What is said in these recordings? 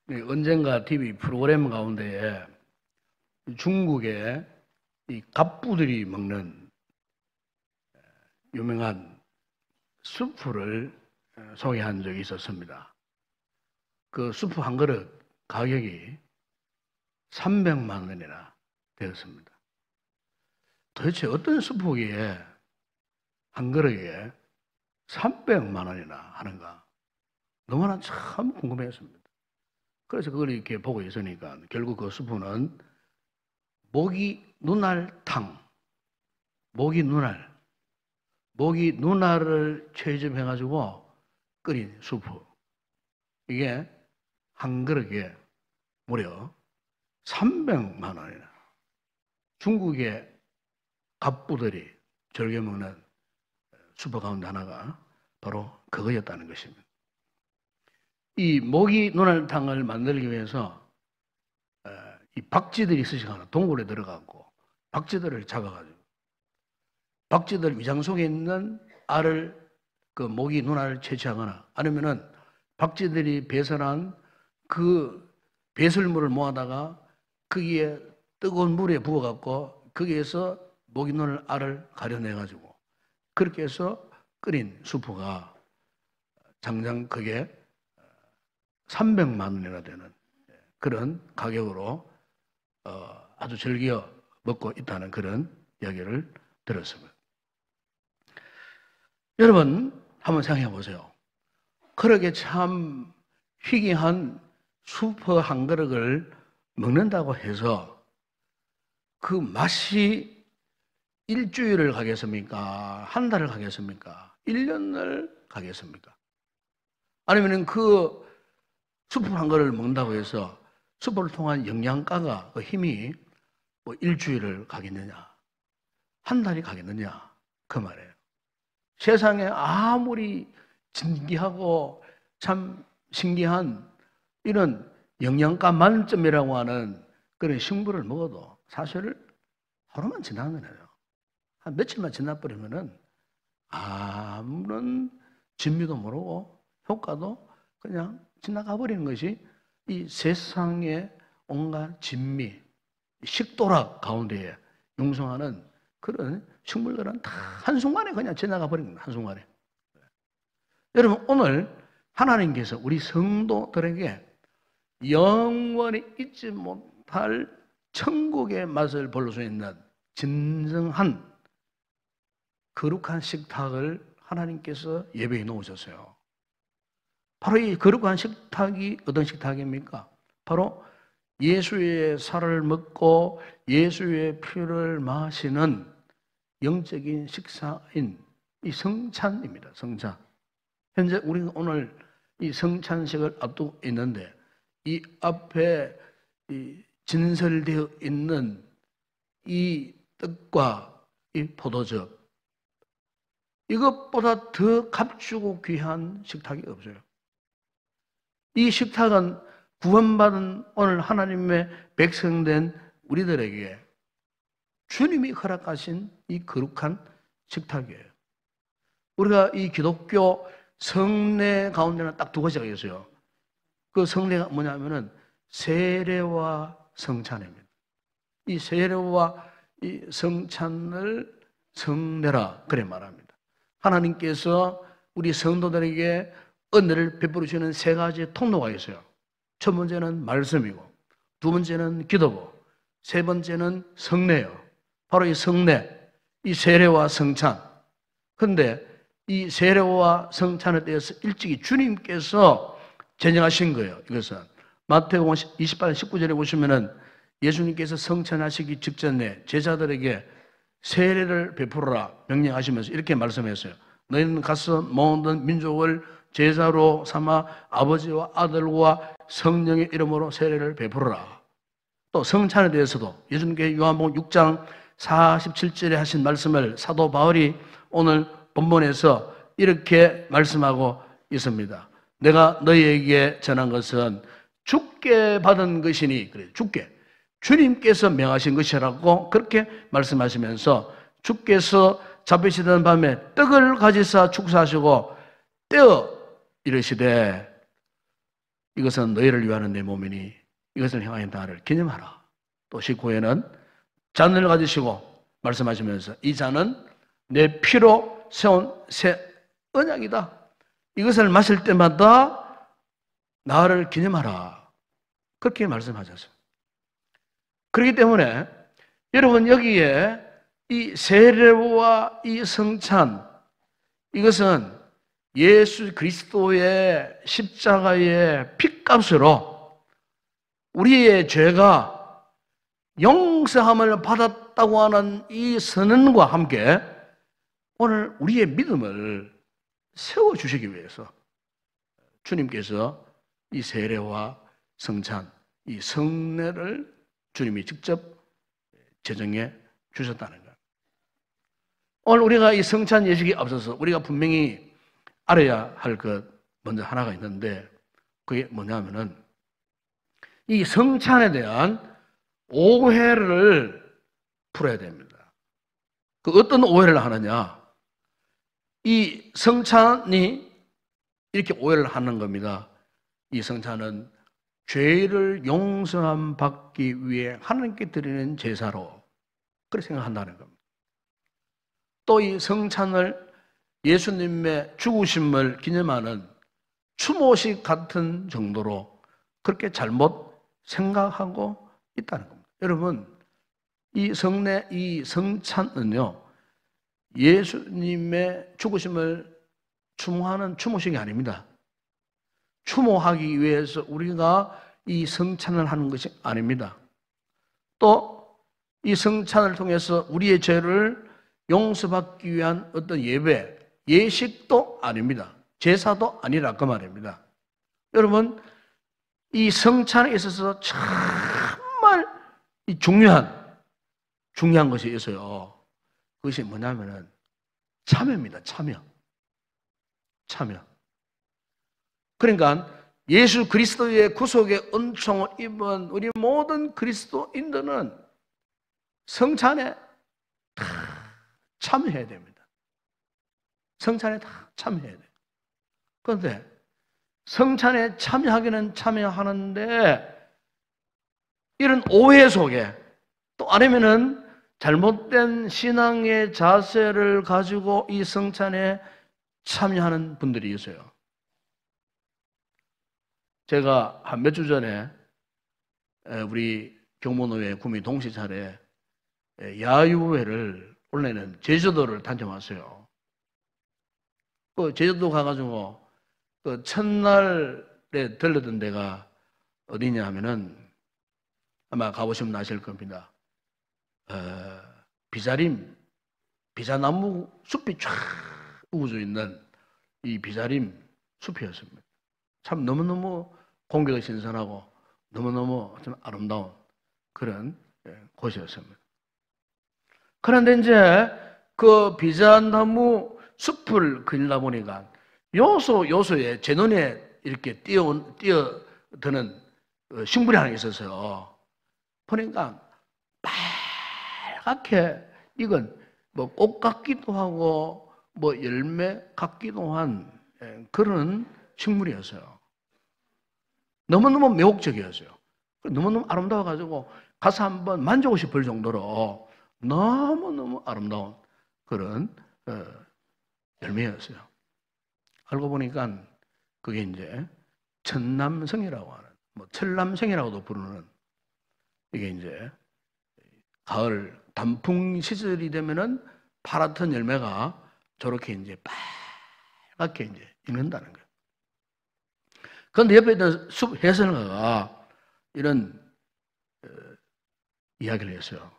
언젠가 TV 프로그램 가운데에 중국의 이 갑부들이 먹는 유명한 수프를 소개한 적이 있었습니다. 그 수프 한 그릇 가격이 300만 원이나 되었습니다. 도대체 어떤 수프기에 한 그릇에 300만 원이나 하는가? 너무나 참 궁금했습니다. 그래서 그걸 이렇게 보고 있으니까 결국 그 수프는 모기 눈알탕, 모기 눈알을 채집해가지고 끓인 수프. 이게 한 그릇에 무려 300만 원이나. 중국의 갑부들이 즐겨 먹는 수프 가운데 하나가 바로 그거였다는 것입니다. 이 모기 눈알탕을 만들기 위해서 이 박쥐들이 스시거나 동굴에 들어가고 박쥐들을 잡아가지고 박쥐들 위장 속에 있는 알을 그 모기 눈알을 채취하거나 아니면은 박쥐들이 배설한 그 배설물을 모아다가 거기에 뜨거운 물에 부어갖고 거기에서 모기 눈알 알을 가려내가지고 그렇게 해서 끓인 수프가 당장 그게 300만 원이나 되는 그런 가격으로 아주 즐겨 먹고 있다는 그런 이야기를 들었습니다. 여러분 한번 생각해 보세요. 그렇게 참 희귀한 수프 한 그릇을 먹는다고 해서 그 맛이 일주일을 가겠습니까? 한 달을 가겠습니까? 1년을 가겠습니까? 아니면 그 수프 한 그릇을 먹는다고 해서 수프를 통한 영양가가 그 힘이 뭐 일주일을 가겠느냐? 한 달이 가겠느냐? 그 말이에요. 세상에 아무리 진귀하고 참 신기한 이런 영양가 만점이라고 하는 그런 식물을 먹어도 사실 하루만 지나면요. 한 며칠만 지나버리면은 아무런 진미도 모르고 효과도 그냥 지나가 버리는 것이 이 세상의 온갖 진미, 식도락 가운데에 융성하는 그런 식물들은 다 한순간에 그냥 지나가 버린 겁니다. 한순간에. 여러분 오늘 하나님께서 우리 성도들에게 영원히 잊지 못할 천국의 맛을 볼 수 있는 진정한 거룩한 식탁을 하나님께서 예배해 놓으셨어요. 바로 이 거룩한 식탁이 어떤 식탁입니까? 바로 예수의 살을 먹고 예수의 피를 마시는 영적인 식사인 이 성찬입니다. 성찬. 현재 우리는 오늘 이 성찬식을 앞두고 있는데 이 앞에 이 진설되어 있는 이 떡과 이 포도즙 이것보다 더 값주고 귀한 식탁이 없어요. 이 식탁은 구원받은 오늘 하나님의 백성된 우리들에게 주님이 허락하신 이 거룩한 식탁이에요. 우리가 이 기독교 성례 가운데는 딱 두 가지가 있어요. 그 성례가 뭐냐면은 세례와 성찬입니다. 이 세례와 이 성찬을 성례라 그래 말합니다. 하나님께서 우리 성도들에게 은혜를 베풀어 주시는 세 가지 통로가 있어요. 첫 번째는 말씀이고, 두 번째는 기도고, 세 번째는 성례예요. 바로 이 성례, 이 세례와 성찬. 그런데 이 세례와 성찬에 대해서 일찍이 주님께서 제정하신 거예요. 이것은 마태복음 28장 19절에 보시면은 예수님께서 성찬하시기 직전에 제자들에게 세례를 베풀어라 명령하시면서 이렇게 말씀했어요. 너희는 가서 모든 민족을 제자로 삼아 아버지와 아들과 성령의 이름으로 세례를 베풀어라. 또 성찬에 대해서도 예수님께 요한복음 6장 47절에 하신 말씀을 사도 바울이 오늘 본문에서 이렇게 말씀하고 있습니다. 내가 너희에게 전한 것은 주께 받은 것이니, 그래, 주께. 주님께서 명하신 것이라고 그렇게 말씀하시면서 주께서 잡히시던 밤에 떡을 가지사 축사하시고 떼어 이르시되 이것은 너희를 위하는 내 몸이니 이것을 향하여 나를 기념하라. 또 19회는 잔을 가지시고 말씀하시면서 이 잔은 내 피로 세운 새 언약이다. 이것을 마실 때마다 나를 기념하라. 그렇게 말씀하셨어요. 그렇기 때문에 여러분 여기에 이 세례와 이 성찬, 이것은 예수 그리스도의 십자가의 핏값으로 우리의 죄가 용서함을 받았다고 하는 이 선언과 함께 오늘 우리의 믿음을 세워주시기 위해서 주님께서 이 세례와 성찬, 이 성례를 주님이 직접 제정해 주셨다는 거예요. 오늘 우리가 이 성찬 예식에 앞서서 우리가 분명히 알아야 할 것 먼저 하나가 있는데 그게 뭐냐면은 이 성찬에 대한 오해를 풀어야 됩니다. 그 어떤 오해를 하느냐? 이 성찬이 이렇게 오해를 하는 겁니다. 이 성찬은 죄를 용서함 받기 위해 하나님께 드리는 제사로 그렇게 생각한다는 겁니다. 또 이 성찬을 예수님의 죽으심을 기념하는 추모식 같은 정도로 그렇게 잘못 생각하고 있다는 겁니다. 여러분, 이 성례, 이 성찬은요, 예수님의 죽으심을 추모하는 추모식이 아닙니다. 추모하기 위해서 우리가 이 성찬을 하는 것이 아닙니다. 또 이 성찬을 통해서 우리의 죄를 용서받기 위한 어떤 예배, 예식도 아닙니다. 제사도 아니라 그 말입니다. 여러분, 이 성찬에 있어서 정말 중요한 것이 있어요. 그것이 뭐냐면은 참여입니다. 참여. 그러니까 예수 그리스도의 구속의 은총을 입은 우리 모든 그리스도인들은 성찬에 다 참여해야 됩니다. 성찬에 다 참여해야 돼요. 그런데 성찬에 참여하기는 참여하는데 이런 오해 속에 또 아니면은 잘못된 신앙의 자세를 가지고 이 성찬에 참여하는 분들이 있어요. 제가 한 몇 주 전에 우리 경모노회 구미 동시찰에 야유회를 원래는 제주도를 다녀왔어요. 그 제주도 가가지고 그 첫날에 들렀던 데가 어디냐 하면은 아마 가보시면 아실 겁니다. 비자나무 숲이 쫙 우거져 있는 이 비자림 숲이었습니다. 참 너무너무 공기가 신선하고 너무너무 좀 아름다운 그런 곳이었습니다. 그런데 이제 그 비자나무 숲을 그리다 보니까 요소에 제 눈에 이렇게 뛰어드는 식물이 하나 있었어요. 보니까 빨갛게 익은 뭐 꽃 같기도 하고 뭐 열매 같기도 한 그런 식물이었어요. 너무너무 매혹적이었어요. 너무너무 아름다워가지고 가서 한번 만지고 싶을 정도로 너무너무 아름다운 그런 열매였어요. 알고 보니까 그게 이제 천남성이라고 하는, 뭐 철남성이라고도 부르는, 이게 이제 가을 단풍 시절이 되면은 파랗던 열매가 저렇게 이제 빨갛게 이제 익는다는 거예요. 그런데 옆에 있던 숲 해설가가 이런 이야기를 했어요.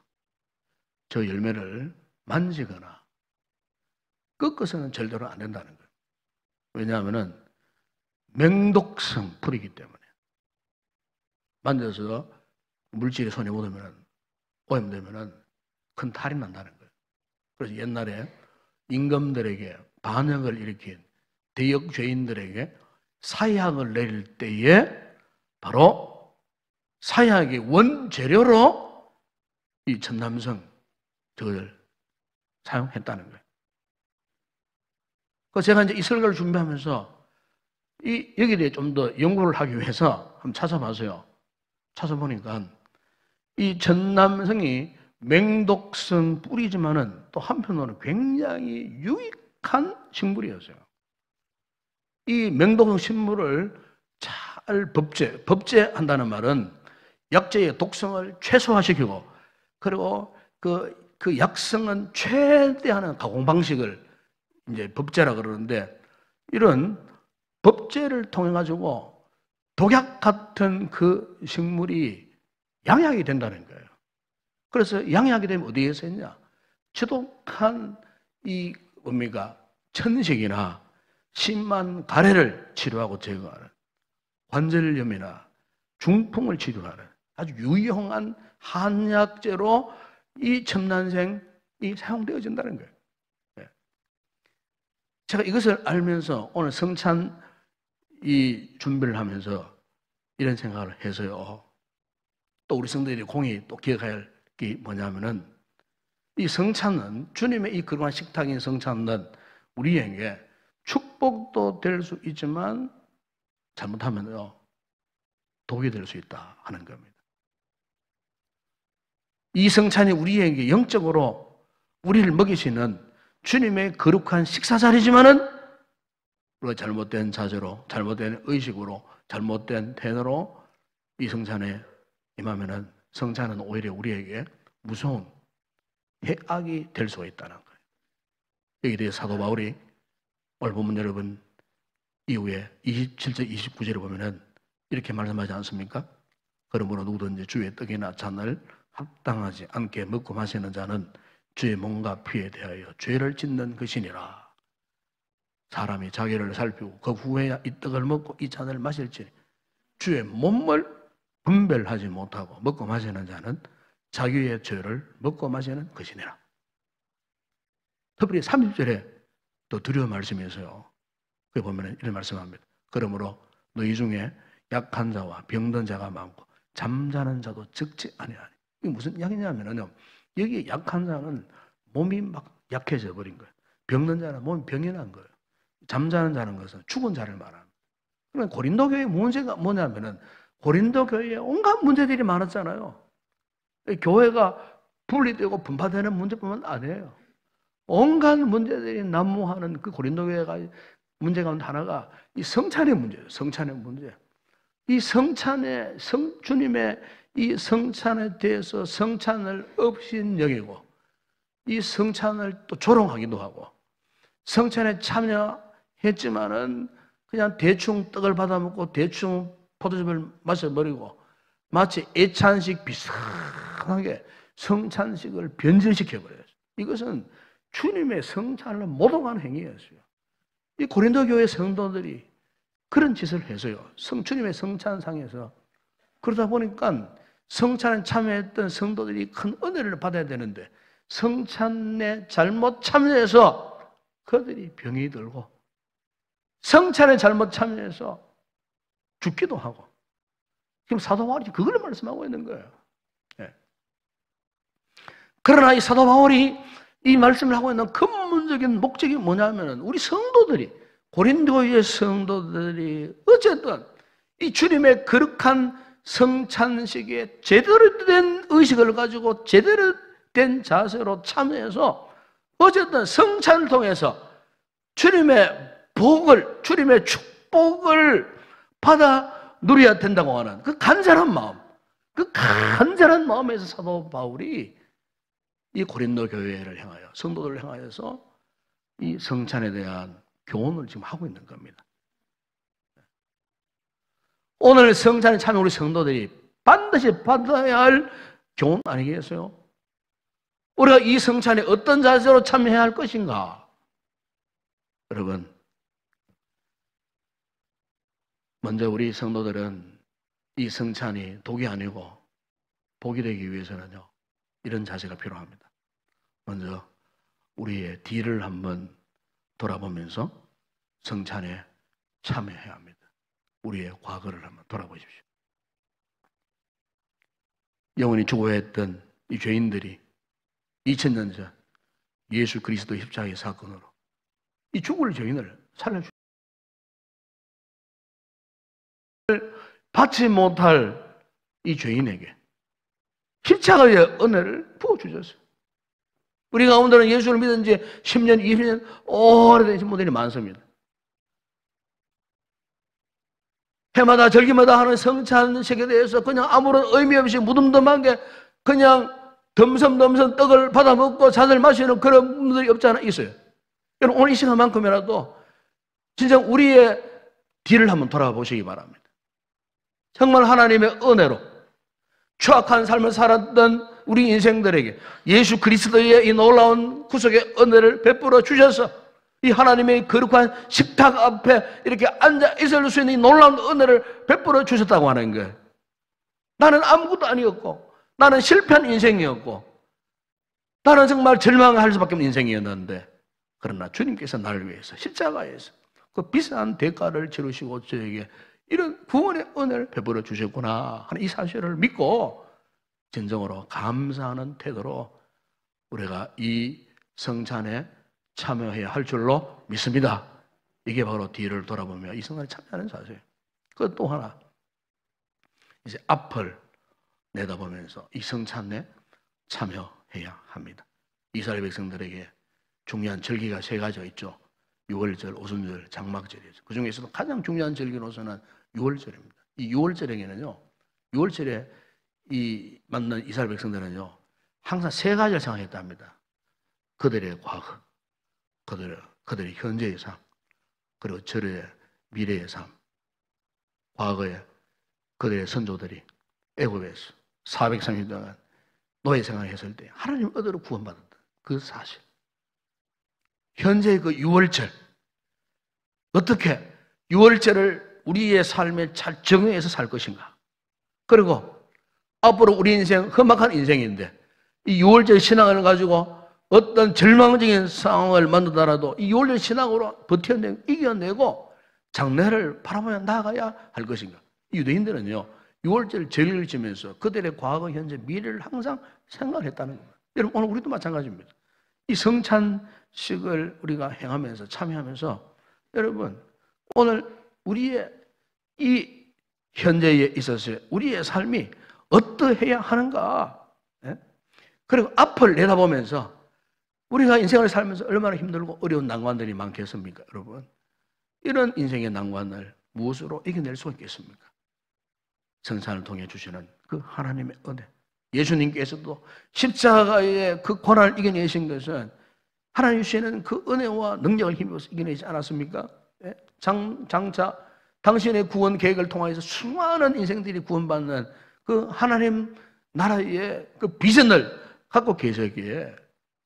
저 열매를 만지거나 꺾어서는 절대로 안 된다는 거예요. 왜냐하면은 맹독성 풀이기 때문에 만져서 물질에 손에 묻으면 오염되면은 큰 탈이 난다는 거예요. 그래서 옛날에 임금들에게 반역을 일으킨 대역 죄인들에게 사약을 내릴 때에 바로 사약의 원재료로 이 천남성 저걸 사용했다는 거예요. 그래서 제가 이제 이 설교를 준비하면서 여기에 대해 좀 더 연구를 하기 위해서 한번 찾아봤어요. 찾아보니까 이 전남성이 맹독성 뿌리지만은 또 한편으로는 굉장히 유익한 식물이었어요. 이 맹독성 식물을 잘 법제한다는 말은 약재의 독성을 최소화시키고, 그리고 그 약성은 최대한의 가공 방식을 이제 법제라 그러는데, 이런 법제를 통해 가지고 독약 같은 그 식물이 양약이 된다는 거예요. 그래서 양약이 되면 어디에 쓰냐? 지독한 이 뭡니까? 천식이나 심한 가래를 치료하고 제거하는, 관절염이나 중풍을 치료하는 아주 유용한 한약재로 이 첨난생이 사용되어진다는 거예요. 제가 이것을 알면서 오늘 성찬 이 준비를 하면서 이런 생각을 해서요. 또 우리 성도들이 공히 또 기억해야 할 게 뭐냐면은, 이 성찬은, 주님의 이 거룩한 식탁인 성찬은 우리에게 축복도 될 수 있지만 잘못하면요 독이 될 수 있다 하는 겁니다. 이 성찬이 우리에게 영적으로 우리를 먹이시는 주님의 거룩한 식사 자리지만은, 우리가 잘못된 자세로, 잘못된 의식으로, 잘못된 태도로 이 성찬에 임하면은 성찬은 오히려 우리에게 무서운 해악이 될 수가 있다는 거예요. 여기에 대해 사도 바울이 오늘 본문 여러분 이후에 27절 29절에 보면은 이렇게 말씀하지 않습니까? 그러므로 누구든지 주의 떡이나 잔을 합당하지 않게 먹고 마시는 자는 주의 몸과 피에 대하여 죄를 짓는 것이니라. 사람이 자기를 살피고 그 후에 이 떡을 먹고 이 잔을 마실지 주의 몸을 분별하지 못하고 먹고 마시는 자는 자기의 죄를 먹고 마시는 것이니라. 특별히 30절에 또 두려운 말씀에서요, 거기 보면 이런 말씀합니다. 그러므로 너희 중에 약한 자와 병든 자가 많고 잠자는 자도 적지 아니하니. 이게 무슨 이야기냐면요, 여기 약한 자는 몸이 막 약해져 버린 거예요. 병든 자는 몸이 병이 난 거예요. 잠자는 자는 것은 죽은 자를 말합니다. 그러면 고린도 교회의 문제가 뭐냐면은, 고린도 교회에 온갖 문제들이 많았잖아요. 교회가 분리되고 분파되는 문제뿐만 아니에요. 온갖 문제들이 난무하는 그 고린도 교회가 문제 가운데 하나가 이 성찬의 문제예요. 성찬의 문제. 이 성찬의 주님의 이 성찬에 대해서 성찬을 업신여기고 이 성찬을 또 조롱하기도 하고, 성찬에 참여했지만은 그냥 대충 떡을 받아먹고 대충 포도즙을 마셔버리고 마치 애찬식 비슷하게 성찬식을 변질시켜버려요. 이것은 주님의 성찬을 모독하는 행위였어요. 이 고린도 교회 성도들이 그런 짓을 해서요, 주님의 성찬상에서. 그러다 보니까 성찬에 참여했던 성도들이 큰 은혜를 받아야 되는데 성찬에 잘못 참여해서 그들이 병이 들고, 성찬에 잘못 참여해서 죽기도 하고, 지금 사도 바울이 그걸 말씀하고 있는 거예요. 네. 그러나 이 사도 바울이 이 말씀을 하고 있는 근본적인 목적이 뭐냐면, 우리 성도들이, 고린도의 성도들이 어쨌든 이 주님의 거룩한 성찬식에 제대로 된 의식을 가지고 제대로 된 자세로 참여해서 어쨌든 성찬을 통해서 주님의 복을, 주님의 축복을 받아 누려야 된다고 하는 그 간절한 마음, 그 간절한 마음에서 사도 바울이 이 고린도 교회를 향하여, 성도들을 향하여서 이 성찬에 대한 교훈을 지금 하고 있는 겁니다. 오늘 성찬에 참여 우리 성도들이 반드시 받아야 할 교훈 아니겠어요? 우리가 이 성찬에 어떤 자세로 참여해야 할 것인가? 여러분, 먼저 우리 성도들은 이 성찬이 독이 아니고 복이 되기 위해서는요, 이런 자세가 필요합니다. 먼저 우리의 뒤를 한번 돌아보면서 성찬에 참여해야 합니다. 우리의 과거를 한번 돌아보십시오. 영원히 죽어야 했던 이 죄인들이 2000년 전 예수 그리스도 십자가의 사건으로 이 죽을 죄인을 살려주셨습니다. 받지 못할 이 죄인에게 십자가의 은혜를 부어주셨어요. 우리 가운데는 예수를 믿은 지 10년, 20년 오래된 분들이 많습니다. 해마다 절기마다 하는 성찬식에 대해서 그냥 아무런 의미 없이 무덤덤하게 그냥 덤섬덤섬 떡을 받아 먹고 잔을 마시는 그런 분들이 없지 않아 있어요. 여러분, 오늘 이 시간만큼이라도 진짜 우리의 뒤를 한번 돌아보시기 바랍니다. 정말 하나님의 은혜로 추악한 삶을 살았던 우리 인생들에게 예수 그리스도의 이 놀라운 구속의 은혜를 베풀어 주셔서 이 하나님의 거룩한 식탁 앞에 이렇게 앉아 있을 수 있는 이 놀라운 은혜를 베풀어 주셨다고 하는 거예요. 나는 아무것도 아니었고, 나는 실패한 인생이었고, 나는 정말 절망할 수밖에 없는 인생이었는데, 그러나 주님께서 나를 위해서 십자가에서 그 비싼 대가를 치르시고 저에게 이런 구원의 은혜를 베풀어 주셨구나 하는 이 사실을 믿고 진정으로 감사하는 태도로 우리가 이 성찬에 참여해야 할 줄로 믿습니다. 이게 바로 뒤를 돌아보며 이 성찬에 참여하는 자세예요. 그 또 하나, 이제 앞을 내다보면서 이 성찬에 참여해야 합니다. 이스라엘 백성들에게 중요한 절기가 세 가지가 있죠. 유월절, 오순절, 장막절이죠. 그 중에서도 가장 중요한 절기로서는 유월절입니다. 이 유월절에게는요, 유월절에 이 만난 이스라엘 백성들은요, 항상 세 가지를 생각했답니다. 그들의 과거, 그들의 현재의 삶, 그리고 절의 미래의 삶. 과거에 그들의 선조들이 애굽에서 430년 동안 노예 생활했을 때 하나님 은혜로 구원받았다. 그 사실. 현재의 그 유월절, 어떻게 유월절을 우리의 삶에 잘 적용해서 살 것인가. 그리고 앞으로 우리 인생 험악한 인생인데 이 유월절 신앙을 가지고 어떤 절망적인 상황을 만나더라도 이 유월절 신앙으로 버텨내고 이겨내고 장래를 바라보며 나아가야 할 것인가. 유대인들은요, 유월절 절기를 지면서 그들의 과거, 현재, 미래를 항상 생각했다는 겁니다. 여러분, 오늘 우리도 마찬가지입니다. 이 성찬식을 우리가 행하면서 참여하면서 여러분, 오늘 우리의 이 현재에 있어서 우리의 삶이 어떠해야 하는가. 그리고 앞을 내다보면서 우리가 인생을 살면서 얼마나 힘들고 어려운 난관들이 많겠습니까, 여러분? 이런 인생의 난관을 무엇으로 이겨낼 수가 있겠습니까? 성찬을 통해 주시는 그 하나님의 은혜. 예수님께서도 십자가의 그 고난을 이겨내신 것은 하나님 주시는 그 은혜와 능력을 힘입어서 이겨내지 않았습니까? 장차 당신의 구원 계획을 통해서 수많은 인생들이 구원받는 그 하나님 나라의 그 비전을 갖고 계시기에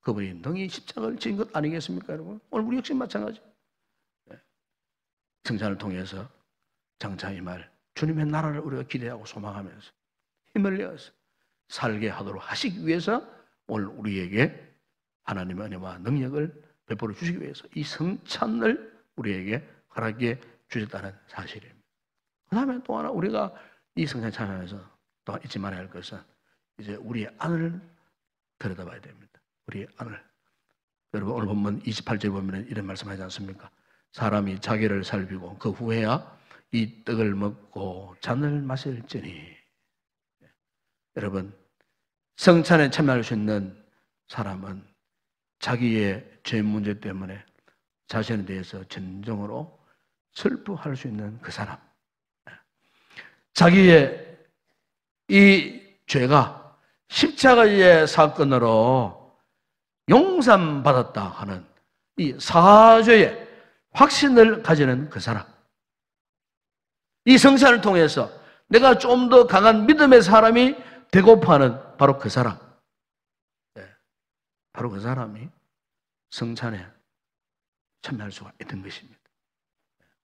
그분이 능히 십자가를 지은 것 아니겠습니까, 여러분? 오늘 우리 역시 마찬가지. 성찬을 통해서 장차 이 말 주님의 나라를 우리가 기대하고 소망하면서 힘을 내어서 살게 하도록 하시기 위해서 오늘 우리에게 하나님의 은혜와 능력을 베풀어 주시기 위해서 이 성찬을 우리에게 허락해 주셨다는 사실입니다. 그 다음에 또 하나 우리가 이 성찬 참여하면서 또 잊지 말아야 할 것은 이제 우리의 안을 들여다봐야 됩니다. 우리의 안을. 여러분, 오늘 본문 28절 보면 이런 말씀하지 않습니까? 사람이 자기를 살피고 그 후에야 이 떡을 먹고 잔을 마실지니. 여러분, 성찬에 참여할 수 있는 사람은 자기의 죄 문제 때문에 자신에 대해서 진정으로 슬퍼할 수 있는 그 사람. 자기의 이 죄가 십자가의 사건으로 용서받았다 하는 이 사죄의 확신을 가지는 그 사람. 이 성찬을 통해서 내가 좀 더 강한 믿음의 사람이 되고파하는 바로 그 사람. 바로 그 사람이 성찬에 참여할 수가 있는 것입니다.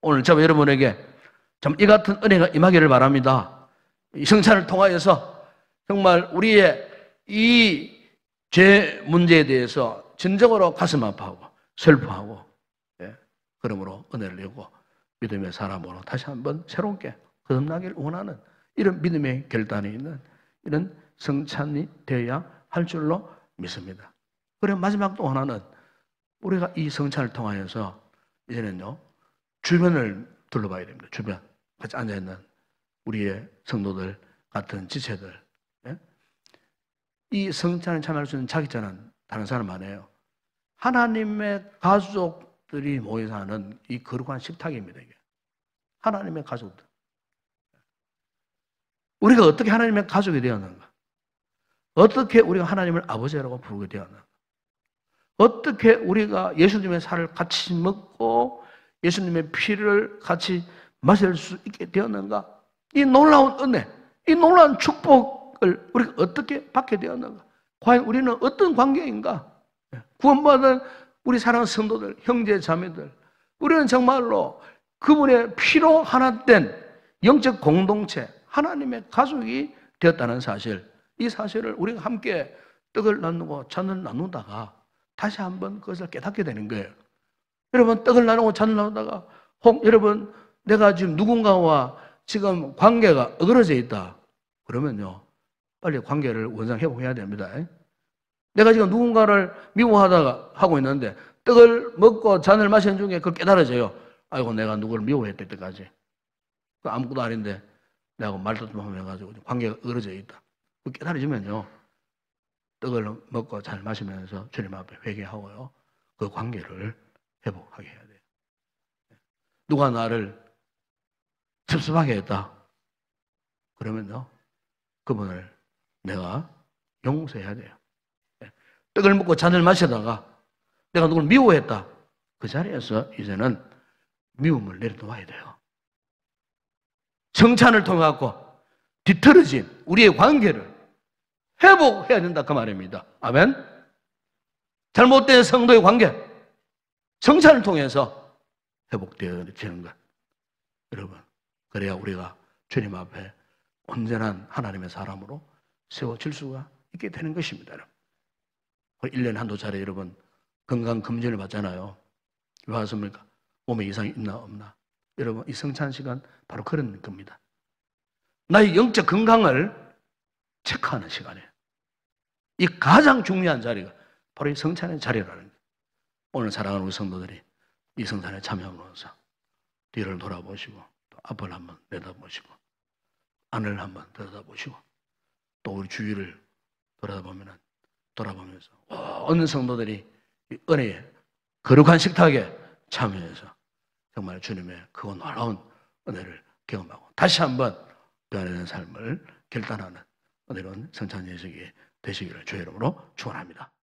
오늘 저와 여러분에게 참 이 같은 은혜가 임하기를 바랍니다. 이 성찬을 통하여서 정말 우리의 이 죄 문제에 대해서 진정으로 가슴 아파하고 슬퍼하고, 그러므로 은혜를 내고 믿음의 사람으로 다시 한번 새롭게 거듭나기를 원하는 이런 믿음의 결단이 있는 이런 성찬이 되어야 할 줄로 믿습니다. 그리고 마지막 또 하나는 우리가 이 성찬을 통하여서 이제는요, 주변을 둘러봐야 됩니다. 주변. 같이 앉아있는 우리의 성도들 같은 지체들, 예? 이 성찬에 참여할 수 있는 자격자는 다른 사람 안 해요. 하나님의 가족들이 모여서 하는 이 거룩한 식탁입니다. 이게. 하나님의 가족들. 우리가 어떻게 하나님의 가족이 되었는가? 어떻게 우리가 하나님을 아버지라고 부르게 되었는가? 어떻게 우리가 예수님의 살을 같이 먹고 예수님의 피를 같이 마실 수 있게 되었는가? 이 놀라운 은혜, 이 놀라운 축복을 우리가 어떻게 받게 되었는가? 과연 우리는 어떤 관계인가? 구원받은 우리 사랑하는 성도들, 형제, 자매들, 우리는 정말로 그분의 피로 하나 된 영적 공동체, 하나님의 가족이 되었다는 사실, 이 사실을 우리가 함께 떡을 나누고 잔을 나누다가 다시 한번 그것을 깨닫게 되는 거예요. 여러분, 떡을 나누고 잔을 나누다가 여러분, 내가 지금 누군가와 지금 관계가 어그러져 있다. 그러면요, 빨리 관계를 원상 회복해야 됩니다. 내가 지금 누군가를 미워하다가 하고 있는데 떡을 먹고 잔을 마시는 중에 그걸 깨달아져요. 아이고, 내가 누구를 미워했을 때까지. 아무것도 아닌데 내가 말다툼 해가지고 관계가 어그러져 있다. 그 깨달아지면요, 떡을 먹고 잔을 마시면서 주님 앞에 회개하고요, 그 관계를 회복하게 해야 돼요. 누가 나를 섭섭하게 했다. 그러면요, 그분을 내가 용서해야 돼요. 떡을 먹고 잔을 마시다가 내가 누굴 미워했다. 그 자리에서 이제는 미움을 내려놓아야 돼요. 정찬을 통해 갖고 뒤틀어진 우리의 관계를 회복해야 된다, 그 말입니다. 아멘. 잘못된 성도의 관계, 정찬을 통해서 회복되어지는 것. 여러분, 그래야 우리가 주님 앞에 온전한 하나님의 사람으로 세워질 수가 있게 되는 것입니다. 여러분. 1년에 한두 차례 여러분 건강검진을 받잖아요. 왜 왔습니까? 몸에 이상이 있나 없나. 여러분, 이 성찬 시간 바로 그런 겁니다. 나의 영적 건강을 체크하는 시간이에요. 이 가장 중요한 자리가 바로 이 성찬의 자리라는 거예요. 오늘 사랑하는 우리 성도들이 이 성찬에 참여하면서 뒤를 돌아보시고 또 앞을 한번 내다보시고 안을 한번 들여다보시고 또 우리 주위를 돌아보면서 어느 성도들이 이 은혜의 거룩한 식탁에 참여해서 정말 주님의 그 놀라운 은혜를 경험하고 다시 한번 변화되는 삶을 결단하는 은혜로운 성찬 예식이 되시기를 주의 이름으로 축원합니다.